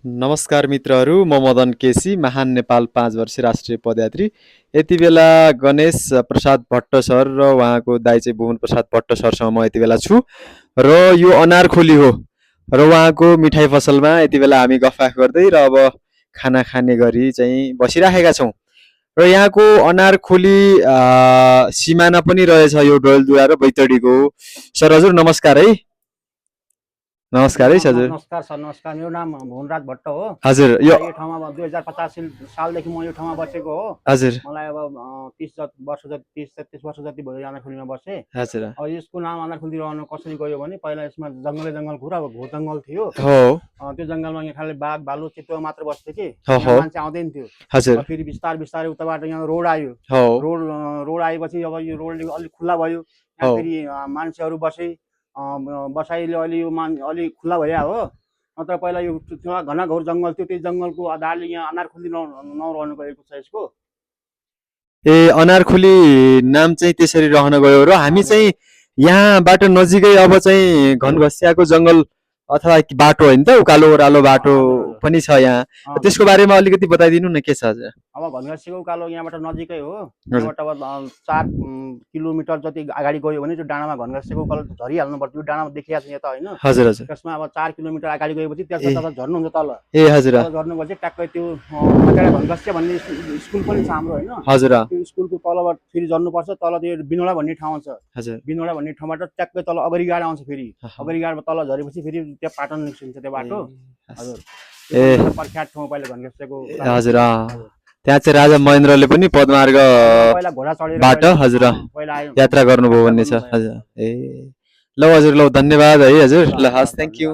नमस्कार मित्रहरू, म मदन केसी, महान नेपाल 5 वर्षीय राष्ट्रिय पदयात्री। यति बेला गणेश प्रसाद भट्ट सर र उहाँको दाइ चाहिँ भुवन प्रसाद भट्ट सरसँग म यति बेला छु र यो अनारखोली हो र उहाँको मिठाई पसलमा यति बेला हामी गफाफ गर्दै र अब खाना खाने गरी चाहिँ बसिराखेका छौँ र यहाँको अनारखोली सिमाना पनि रहेछ यो डोलधुरा र बैतडीको। सर हजुर नमस्कार है। नमस्कार है हजुर। नमस्कार सर, नमस्कार। मेरो नाम भुवनराज भट्ट हो। हजुर, यो ठाउँमा 2085 सालदेखि म यो ठाउँमा बसेको हो। हजुर, मलाई अब 30 वर्ष जति 33 वर्ष जति भयो अनारखोलीमा बसे। हजुर। अब यसको नाम अनारखोली रहन कसरी गयो भने पहिला यसमा जङ्गल घुरा घोर जङ्गल थियो। हो। त्यो जङ्गलमा यहाँ खालि बाघ भालु चितुवा मात्र बस्थ्यो कि मान्छे आउँदैन थियो। हजुर। फेरि बिस्तारै उताबाट यहाँ रोड आयो। रोड आएपछि अब यो रोड अलिक खुल्ला भयो। यहाँ फेरि मान्छेहरू बसाइले अलि खुल्ला भइया हो। नत्र पहिला यो घना घोर जङ्गल थियो। त्यो जङ्गलको आधारले यहाँ अनारखोली नरहनु गएको छ यसको। अनारखोली नाम चाहिँ त्यसरी रहन गयो र हामी चाहिँ यहाँबाट नजिकै अब चाहिँ घनघसियाको जङ्गल अथवा बाटो होइन त, उकालो ओह्रालो बाटो पनि छ यहाँ। त्यसको बारेमा अलिकति बताइदिनु न, के छ हजुर? अब घनघसियाको उकालो यहाँबाट नजिकै हो। यहाँबाट अब 4 किलोमिटर जति अगाडि गयो भने त्यो डाँडामा घनघसियाको उकालो झरिहाल्नु पर्छ। यो डाँडामा देखिया छ यता होइन? हजुर हजुर। त्यसमा अब 4 किलोमिटर अगाडि गएपछि त्यसमा झर्नु हुन्छ तल। ए हजुर। झर्नुपर्छ ट्याक्कै त्यो घनघसिया भन्ने स्कुल पनि छ हाम्रो होइन? हजुर। त्यो स्कुलको तलबाट फेरि झर्नुपर्छ। तल त्यो बिनोडा भन्ने ठाउँ छ। हजुर। बिनोडा भन्ने ठाउँबाट ट्याक्कै तल अगरिगाड आउँछ। फेरि अगरिगाडमा तल झरेपछि फेरि त्यो पाटन निस्किन्छ त्यो बाटो। हजुर। प्रख्यात ठाउँ पहिला घनघसियाको। हजुर। त्यहाँ चाहिँ राजा महेन्द्रले पनि पदमार्ग पहिला घोडा चढेर हजुर पहिला यात्रा गर्नुभयो भन्ने छ। हजुर। ए ल हजुर, ल धन्यवाद है हजुर। ल हस्, थ्याङ्क यू।